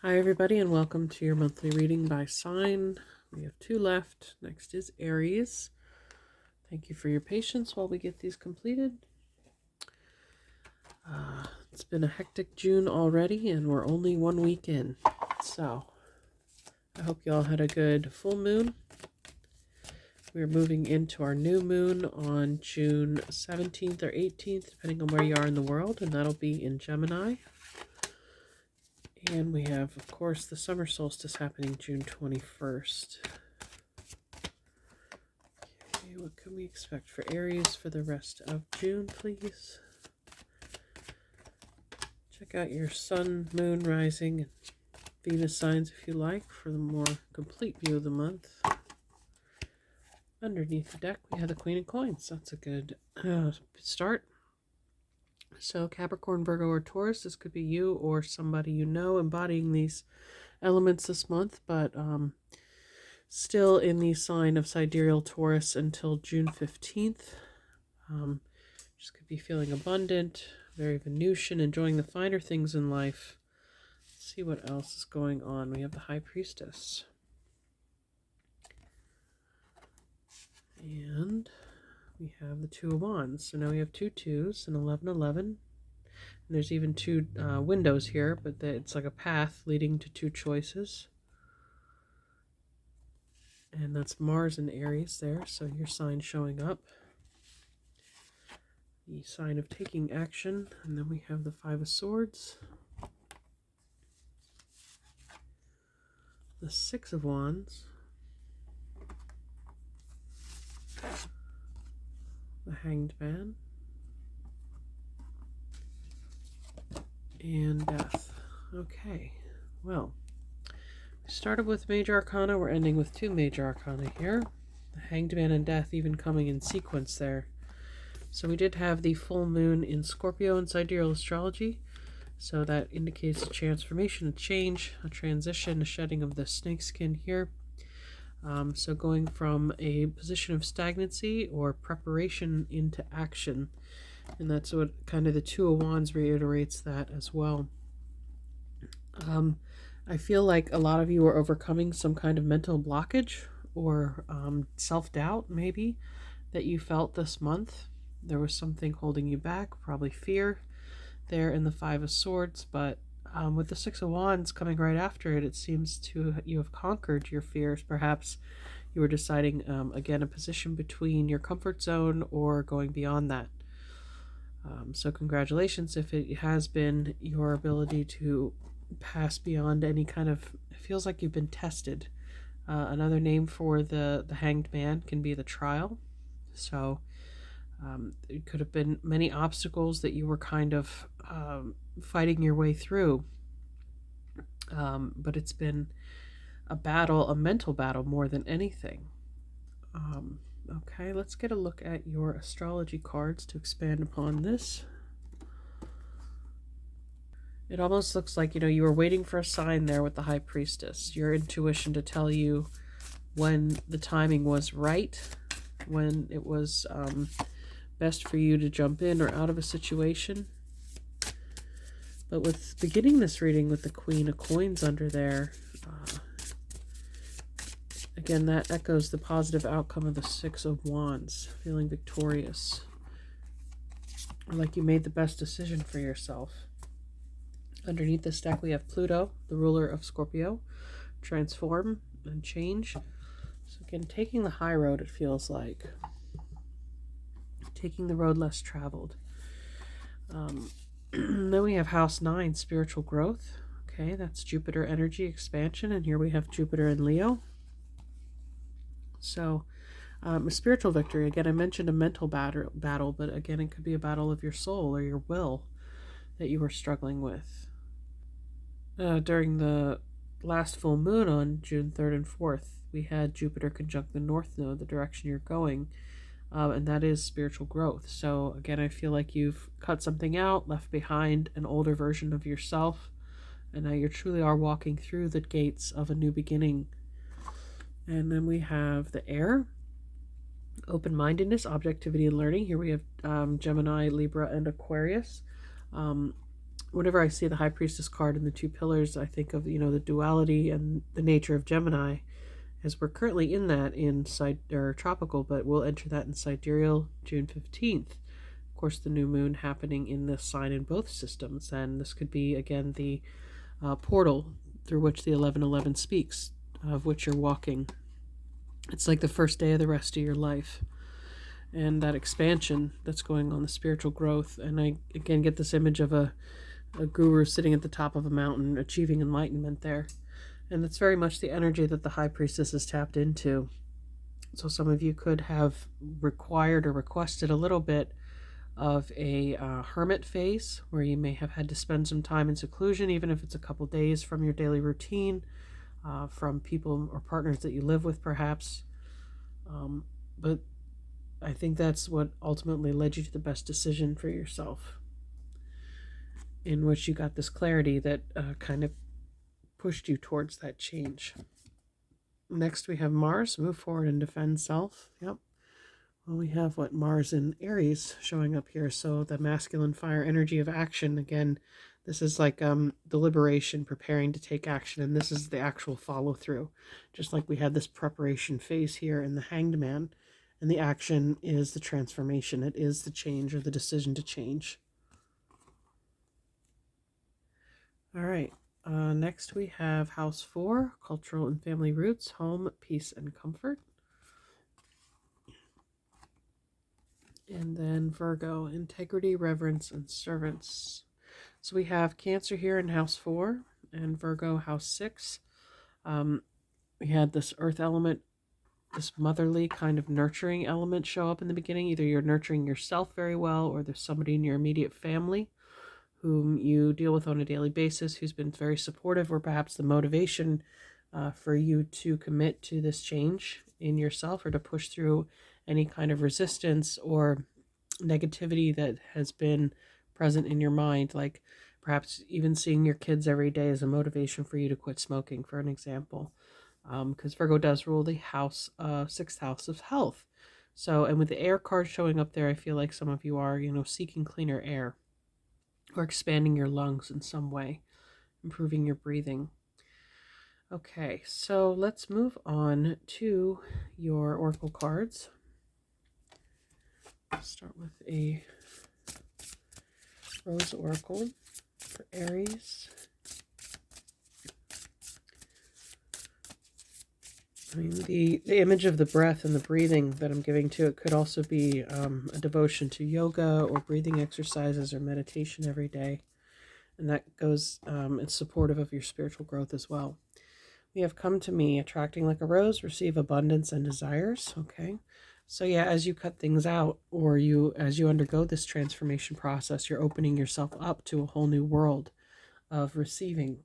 Hi, everybody, and welcome to your monthly reading by sign. We have two left. Next is Aries. Thank you for your patience while we get these completed. It's been a hectic June already, and we're only 1 week in. So, I hope you all had a good full moon. We're moving into our new moon on June 17th or 18th, depending on where you are in the world, and that'll be in Gemini. And we have, of course, the summer solstice happening June 21st. Okay, what can we expect for Aries for the rest of June, please? Check out your sun, moon, rising, and Venus signs if you like for the more complete view of the month. Underneath the deck, we have the Queen of Coins. That's a good start. So Capricorn, Virgo, or Taurus, this could be you or somebody you know embodying these elements this month, but still in the sign of sidereal Taurus until June 15th. Just could be feeling abundant, very Venusian, enjoying the finer things in life. Let's see what else is going on. We have the High Priestess. And we have the Two of Wands. So now we have two twos and 11-11. And there's even two windows here, but it's like a path leading to two choices. And that's Mars and Aries there, so your sign showing up. The sign of taking action. And then we have the Five of Swords. The Six of Wands. The Hanged Man. And Death. Okay, well, we started with Major Arcana. We're ending with two Major Arcana here. The Hanged Man and Death even coming in sequence there. So we did have the full moon in Scorpio in sidereal astrology. So that indicates a transformation, a change, a transition, a shedding of the snakeskin here. So going from a position of stagnancy or preparation into action. And that's what kind of the Two of Wands reiterates that as well. I feel like a lot of you are overcoming some kind of mental blockage or self-doubt maybe that you felt this month. There was something holding you back, probably fear there in the Five of Swords, but with the Six of Wands coming right after it, it seems to you have conquered your fears. Perhaps you were deciding, again, a position between your comfort zone or going beyond that. So congratulations if it has been your ability to pass beyond any kind of, it feels like you've been tested. Another name for the Hanged Man can be the trial. So it could have been many obstacles that you were kind of fighting your way through. But it's been a battle, a mental battle more than anything. Okay, let's get a look at your astrology cards to expand upon this. It almost looks like, you were waiting for a sign there with the High Priestess. Your intuition to tell you when the timing was right, when it was best for you to jump in or out of a situation. But with beginning this reading with the Queen of Coins under there, again, that echoes the positive outcome of the Six of Wands, feeling victorious. Like you made the best decision for yourself. Underneath this deck, we have Pluto, the ruler of Scorpio, transform and change. So again, taking the high road, it feels like. Taking the road less traveled. Then we have House 9, spiritual growth. Okay, that's Jupiter energy expansion, and here we have Jupiter in Leo. So a spiritual victory. Again, I mentioned a mental battle, but again, it could be a battle of your soul or your will that you were struggling with. During the last full moon on June 3rd and 4th, we had Jupiter conjunct the North Node, the direction you're going, and that is spiritual growth. So again, I feel like you've cut something out, left behind an older version of yourself, and now you truly are walking through the gates of a new beginning. And then we have the air, open-mindedness, objectivity, and learning. Here we have Gemini, Libra, and Aquarius. Whenever I see the High Priestess card and the two pillars, I think of, the duality and the nature of Gemini, as we're currently in that in tropical, but we'll enter that in sidereal June 15th. Of course, the new moon happening in this sign in both systems, and this could be, again, the portal through which the 1111 speaks, of which you're walking. It's like the first day of the rest of your life, and that expansion that's going on, the spiritual growth. And I, again, get this image of a guru sitting at the top of a mountain achieving enlightenment there. And that's very much the energy that the High Priestess is tapped into. So some of you could have required or requested a little bit of a hermit phase, where you may have had to spend some time in seclusion, even if it's a couple days from your daily routine, from people or partners that you live with, perhaps. But I think that's what ultimately led you to the best decision for yourself, in which you got this clarity that kind of pushed you towards that change. Next, we have Mars, move forward and defend self. Yep. Well, we have Mars in Aries showing up here. So the masculine fire energy of action. Again, this is like deliberation, preparing to take action. And this is the actual follow through. Just like we had this preparation phase here in the Hanged Man. And the action is the transformation. It is the change, or the decision to change. All right. Next we have House 4, Cultural and Family Roots, Home, Peace, and Comfort. And then Virgo, Integrity, Reverence, and Servants. So we have Cancer here in House 4, and Virgo, House 6. We had this earth element, this motherly kind of nurturing element show up in the beginning. Either you're nurturing yourself very well, or there's somebody in your immediate family whom you deal with on a daily basis who's been very supportive, or perhaps the motivation for you to commit to this change in yourself, or to push through any kind of resistance or negativity that has been present in your mind, like perhaps even seeing your kids every day as a motivation for you to quit smoking, for an example, because Virgo does rule the sixth house of health. So, and with the air card showing up there, I feel like some of you are, seeking cleaner air, or expanding your lungs in some way, improving your breathing. Okay, so let's move on to your oracle cards. Start with a Rose Oracle for Aries. I mean, the image of the breath and the breathing that I'm giving to it could also be a devotion to yoga or breathing exercises or meditation every day. And that goes, it's supportive of your spiritual growth as well. We have Come to Me, attracting like a rose, receive abundance and desires. Okay. So yeah, as you cut things out, or as you undergo this transformation process, you're opening yourself up to a whole new world of receiving.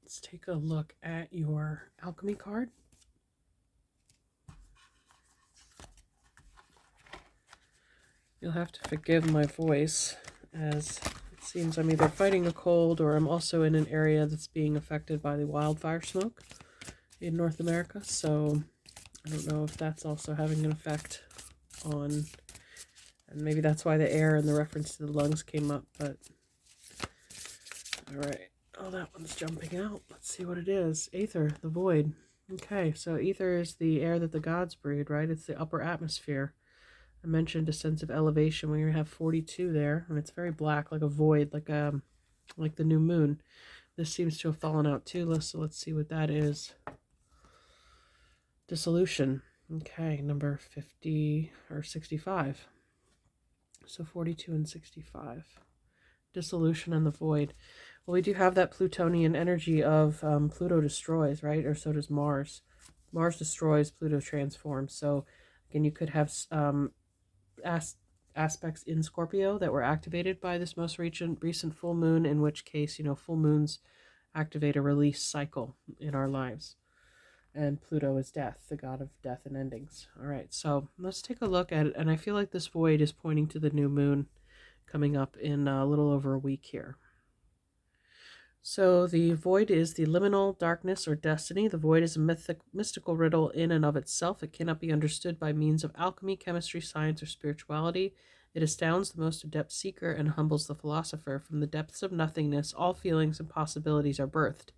Let's take a look at your alchemy card. You'll have to forgive my voice, as it seems I'm either fighting a cold, or I'm also in an area that's being affected by the wildfire smoke in North America. So I don't know if that's also having an effect on, and maybe that's why the air and the reference to the lungs came up. But all right. Oh, that one's jumping out. Let's see what it is. Aether, the void. Okay, so ether is the air that the gods breathe, right? It's the upper atmosphere. I mentioned a sense of elevation when you have 42 there, and it's very black, like a void, like the new moon. This seems to have fallen out too, so let's see what that is. Dissolution. Okay, number 50 or 65. So 42 and 65. Dissolution and the void. Well, we do have that Plutonian energy of Pluto destroys, right? Or so does Mars. Mars destroys, Pluto transforms. So again, you could have aspects in Scorpio that were activated by this most recent full moon, in which case, full moons activate a release cycle in our lives. And Pluto is death, the god of death and endings. All right, so let's take a look at it. And I feel like this void is pointing to the new moon coming up in a little over a week here. So the void is the liminal darkness or destiny. The void is a mystical riddle in and of itself. It cannot be understood by means of alchemy, chemistry, science, or spirituality. It astounds the most adept seeker and humbles the philosopher. From the depths of nothingness, all feelings and possibilities are birthed.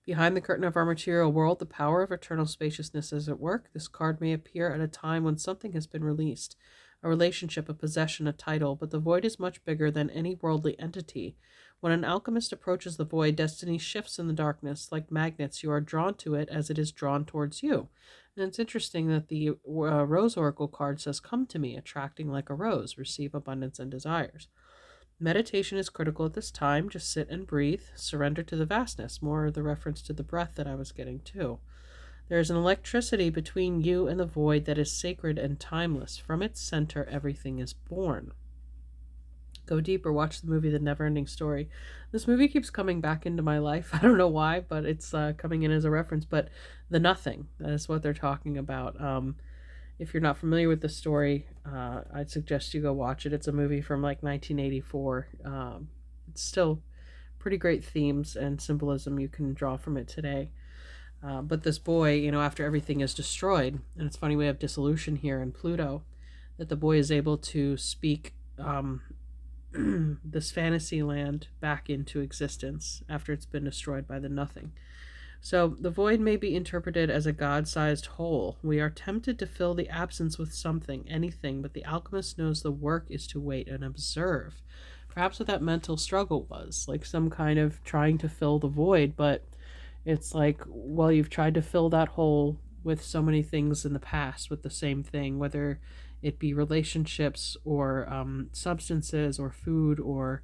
Behind the curtain of our material world, the power of eternal spaciousness is at work. This card may appear at a time when something has been released, a relationship, a possession, a title, but the void is much bigger than any worldly entity. When an alchemist approaches the void, destiny shifts in the darkness. Like magnets, you are drawn to it as it is drawn towards you. And it's interesting that the Rose Oracle card says, "Come to me, attracting like a rose, receive abundance and desires." Meditation is critical at this time. Just sit and breathe, surrender to the vastness. More the reference to the breath that I was getting to. There is an electricity between you and the void that is sacred and timeless. From its center, everything is born. Go deeper. Watch the movie The Neverending Story. This movie keeps coming back into my life. I don't know why, but it's coming in as a reference. But the nothing, that is what they're talking about. If you're not familiar with the story, I'd suggest you go watch it. It's a movie from like 1984. It's still pretty great themes and symbolism you can draw from it today. But this boy, after everything is destroyed, and it's funny we have dissolution here in Pluto, that the boy is able to speak this fantasy land back into existence after it's been destroyed by the nothing. So the void may be interpreted as a God-sized hole. We are tempted to fill the absence with something, anything, but the alchemist knows the work is to wait and observe. Perhaps what that mental struggle was, like some kind of trying to fill the void, but it's like, well, you've tried to fill that hole with so many things in the past with the same thing, whether it be relationships or substances or food or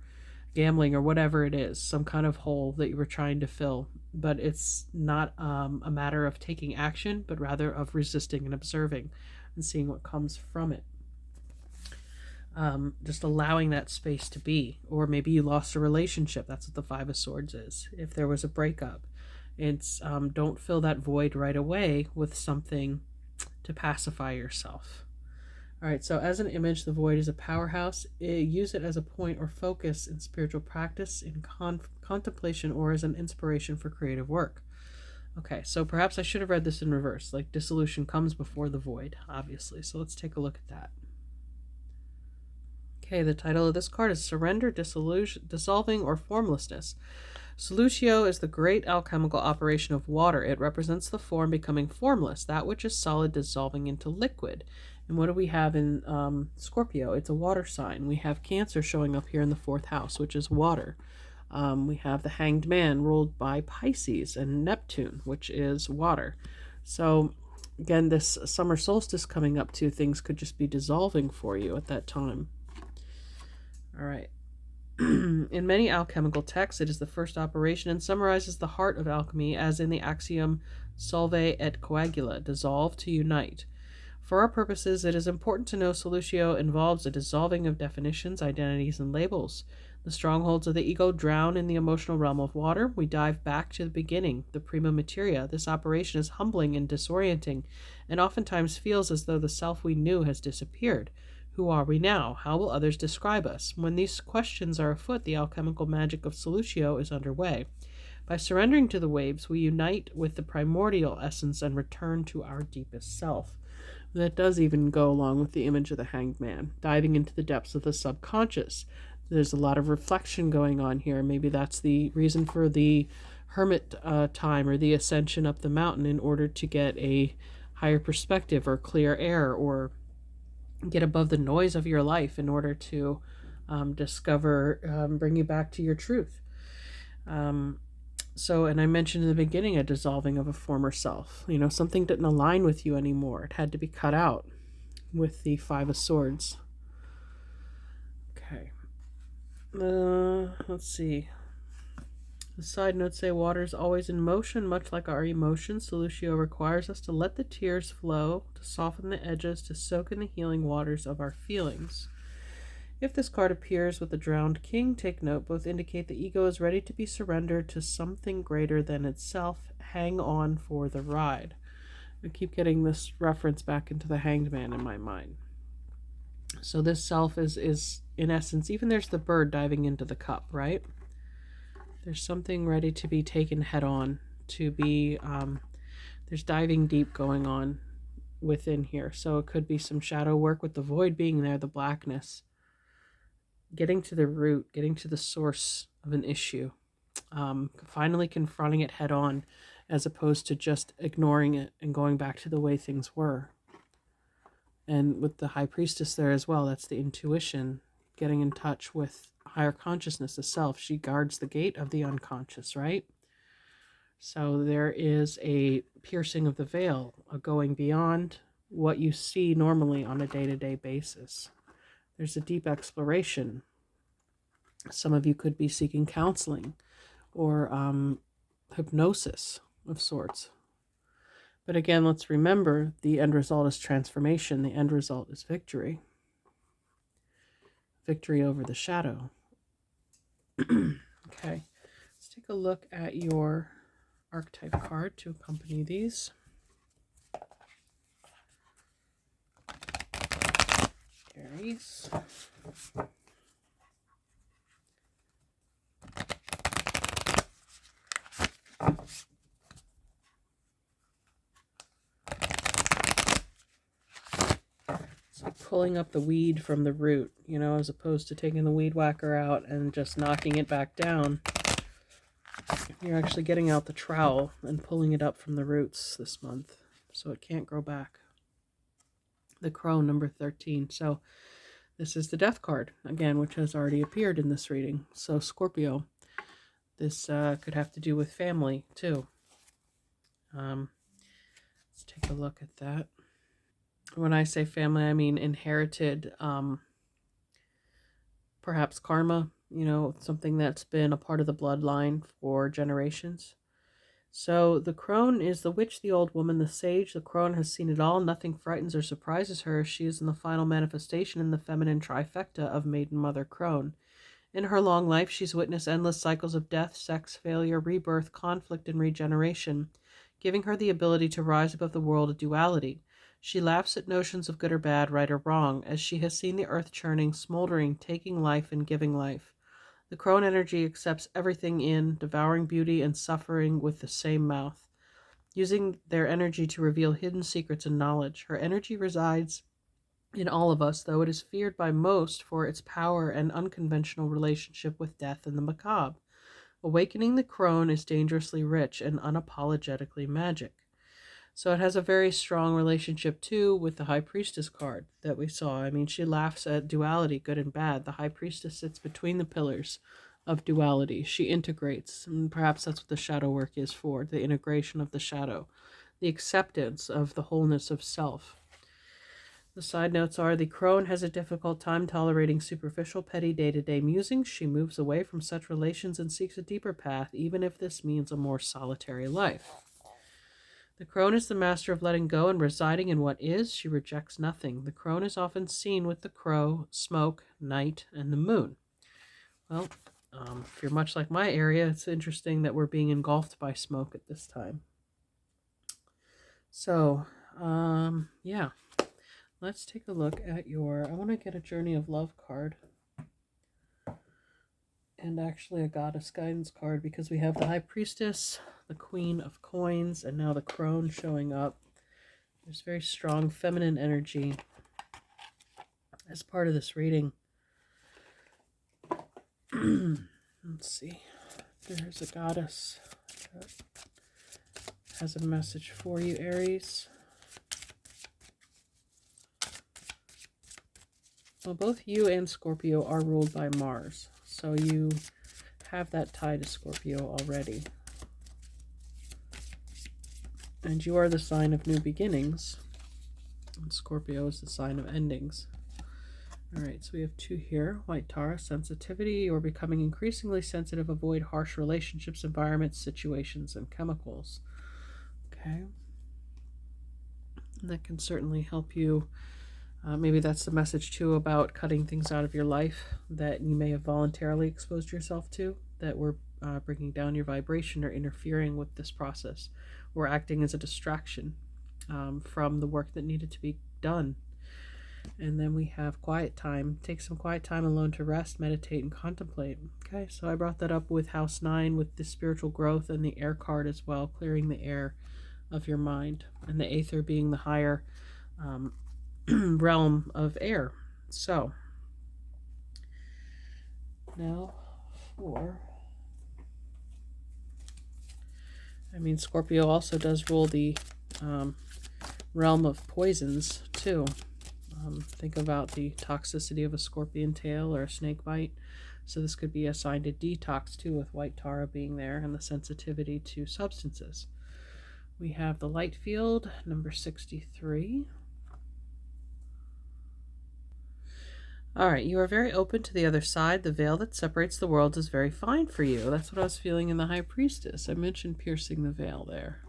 gambling or whatever it is, some kind of hole that you were trying to fill. But it's not a matter of taking action, but rather of resisting and observing and seeing what comes from it. Just allowing that space to be. Or maybe you lost a relationship. That's what the Five of Swords is. If there was a breakup, it's don't fill that void right away with something to pacify yourself. All right, so as an image, the void is a powerhouse. Use it as a point or focus in spiritual practice, in contemplation, or as an inspiration for creative work. Okay, so perhaps I should have read this in reverse. Like dissolution comes before the void, obviously. So let's take a look at that. Okay, the title of this card is Surrender, Dissolving, or Formlessness. Solutio is the great alchemical operation of water. It represents the form becoming formless, that which is solid dissolving into liquid. And what do we have in Scorpio? It's a water sign. We have Cancer showing up here in the 4th house, which is water. We have the Hanged Man ruled by Pisces and Neptune, which is water. So again, this summer solstice coming up too, things could just be dissolving for you at that time. All right. In many alchemical texts, it is the first operation and summarizes the heart of alchemy, as in the axiom solve et coagula, dissolve to unite. For our purposes, it is important to know Solutio involves a dissolving of definitions, identities, and labels. The strongholds of the ego drown in the emotional realm of water. We dive back to the beginning, the prima materia. This operation is humbling and disorienting, and oftentimes feels as though the self we knew has disappeared. Who are we now? How will others describe us? When these questions are afoot, the alchemical magic of Solutio is underway. By surrendering to the waves, we unite with the primordial essence and return to our deepest self. That does even go along with the image of the Hanged Man, diving into the depths of the subconscious. There's a lot of reflection going on here. Maybe that's the reason for the hermit time or the ascension up the mountain, in order to get a higher perspective or clear air, or get above the noise of your life in order to discover, bring you back to your truth. And I mentioned in the beginning a dissolving of a former self. Something didn't align with you anymore. It had to be cut out with the Five of Swords. Okay. Let's see. The side notes say water is always in motion, much like our emotions. Solutio requires us to let the tears flow, to soften the edges, to soak in the healing waters of our feelings. If this card appears with the drowned king, take note. Both indicate the ego is ready to be surrendered to something greater than itself. Hang on for the ride. I keep getting this reference back into the Hanged Man in my mind. So this self is in essence, even there's the bird diving into the cup, right? There's something ready to be taken head on, to be, there's diving deep going on within here. So it could be some shadow work with the void being there, the blackness. getting to the root, getting to the source of an issue, finally confronting it head on, as opposed to just ignoring it and going back to the way things were. And with the high priestess there as well, that's the intuition, getting in touch with higher consciousness, the self. She guards the gate of the unconscious, right? So there is a piercing of the veil, a going beyond what you see normally on a day-to-day basis. There's a deep exploration. Some of you could be seeking counseling or hypnosis of sorts. But again, let's remember the end result is transformation. The end result is victory. Victory over the shadow. Okay, let's take a look at your archetype card to accompany these. Aries. It's like pulling up the weed from the root, as opposed to taking the weed whacker out and just knocking it back down. You're actually getting out the trowel and pulling it up from the roots this month, so it can't grow back. The crone, number 13. So this is the death card, again, which has already appeared in this reading. So Scorpio, this could have to do with family, too. Let's take a look at that. When I say family, I mean inherited, perhaps karma, something that's been a part of the bloodline for generations. So the crone is the witch, the old woman, the sage. The crone has seen it all. Nothing frightens or surprises her. She is in the final manifestation in the feminine trifecta of Maiden Mother Crone. In her long life, she's witnessed endless cycles of death, sex, failure, rebirth, conflict, and regeneration, giving her the ability to rise above the world of duality. She laughs at notions of good or bad, right or wrong, as she has seen the earth churning, smoldering, taking life and giving life. The crone energy accepts everything in, devouring beauty and suffering with the same mouth, using their energy to reveal hidden secrets and knowledge. Her energy resides in all of us, though it is feared by most for its power and unconventional relationship with death and the macabre. Awakening the crone is dangerously rich and unapologetically magic. So it has a very strong relationship, too, with the High Priestess card that we saw. I mean, she laughs at duality, good and bad. The High Priestess sits between the pillars of duality. She integrates, and perhaps that's what the shadow work is for, the integration of the shadow, the acceptance of the wholeness of self. The side notes are: the crone has a difficult time tolerating superficial, petty, day-to-day musings. She moves away from such relations and seeks a deeper path, even if this means a more solitary life. The crone is the master of letting go and residing in what is. She rejects nothing. The crone is often seen with the crow, smoke, night, and the moon. Well, if you're much like my area, it's interesting that we're being engulfed by smoke at this time. So, yeah. Let's take a look at I want to get a Journey of Love card. And actually a Goddess Guidance card, because we have the High Priestess, the Queen of Coins, and now the crone showing up. There's very strong feminine energy as part of this reading. Let's see. There's a goddess that has a message for you, Aries. Well, both you and Scorpio are ruled by Mars, so you have that tie to Scorpio already. And you are the sign of new beginnings, and Scorpio is the sign of endings. All right, so we have two here. White Tara, sensitivity. You're becoming increasingly sensitive. Avoid harsh relationships, environments, situations, and chemicals. Okay. And that can certainly help you. Maybe that's the message, too, about cutting things out of your life that you may have voluntarily exposed yourself to, that were bringing down your vibration or interfering with this process, or acting as a distraction from the work that needed to be done. And then we have quiet time. Take some quiet time alone to rest, meditate, and contemplate. Okay, so I brought that up with House 9, with the spiritual growth, and the air card as well, clearing the air of your mind, and the aether being the higher realm of air. So Now for, Scorpio also does rule the realm of poisons too. Think about the toxicity of a scorpion tail or a snake bite. So this could be a sign to detox too, with white Tara being there and the sensitivity to substances. We have the light field, number 63. All right, you are very open to the other side. The veil that separates the worlds is very fine for you. That's what I was feeling in the High Priestess. I mentioned piercing the veil there.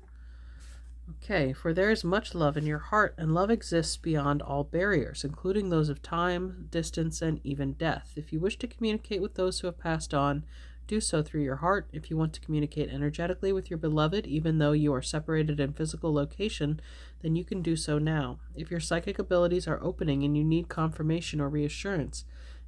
Okay, for there is much love in your heart, and love exists beyond all barriers, including those of time, distance, and even death. If you wish to communicate with those who have passed on, do so through your heart. If you want to communicate energetically with your beloved, even though you are separated in physical location, then you can do so now. If your psychic abilities are opening and you need confirmation or reassurance,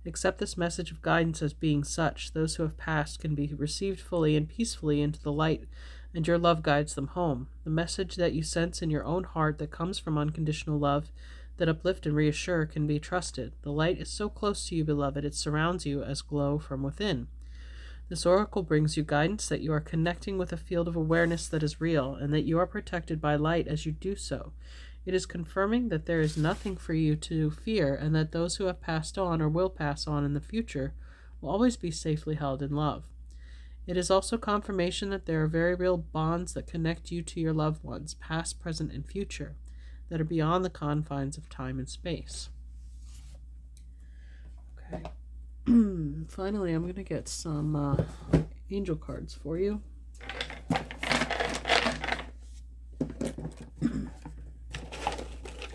accept this message of guidance as being such. Those who have passed can be received fully and peacefully into the light, and your love guides them home. The message that you sense in your own heart that comes from unconditional love that uplift and reassure can be trusted. The light is so close to you, beloved, it surrounds you as glow from within. This oracle brings you guidance that you are connecting with a field of awareness that is real, and that you are protected by light as you do so. It is confirming that there is nothing for you to fear, and that those who have passed on or will pass on in the future will always be safely held in love. It is also confirmation that there are very real bonds that connect you to your loved ones, past, present, and future, that are beyond the confines of time and space. Okay. Finally, I'm going to get some angel cards for you.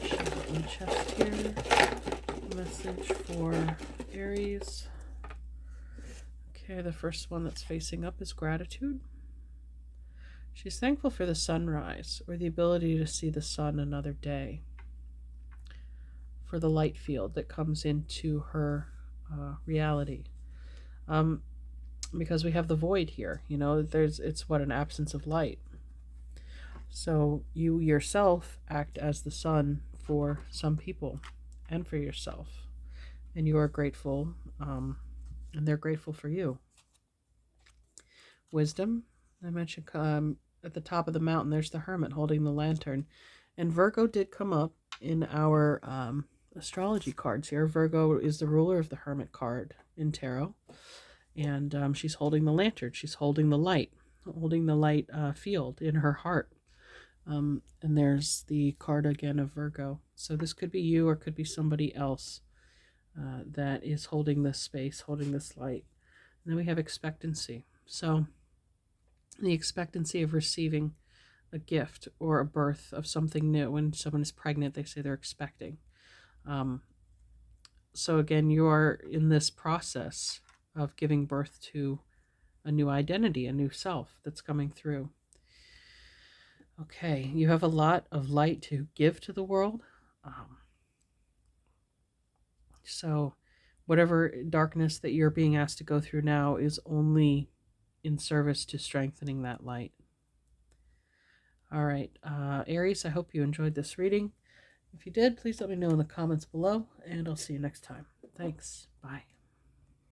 Shuffle in the chest here. Message for Aries. Okay, the first one that's facing up is gratitude. She's thankful for the sunrise, or the ability to see the sun another day, for the light field that comes into her reality. Because we have the void here, it's an absence of light. So you yourself act as the sun for some people and for yourself, and you are grateful, and they're grateful for you. Wisdom, I mentioned at the top of the mountain, there's the hermit holding the lantern. And Virgo did come up in our astrology cards here. Virgo is the ruler of the hermit card in tarot. And she's holding the lantern. She's holding the light field in her heart. And there's the card again of Virgo. So this could be you, or could be somebody else that is holding this space, holding this light. And then we have expectancy. So the expectancy of receiving a gift or a birth of something new. When someone is pregnant, they say they're expecting. So again, you are in this process of giving birth to a new identity, a new self that's coming through. Okay, you have a lot of light to give to the world. So whatever darkness that you're being asked to go through now is only in service to strengthening that light. All right, Aries, I hope you enjoyed this reading. If you did, please let me know in the comments below, and I'll see you next time. Thanks. Bye.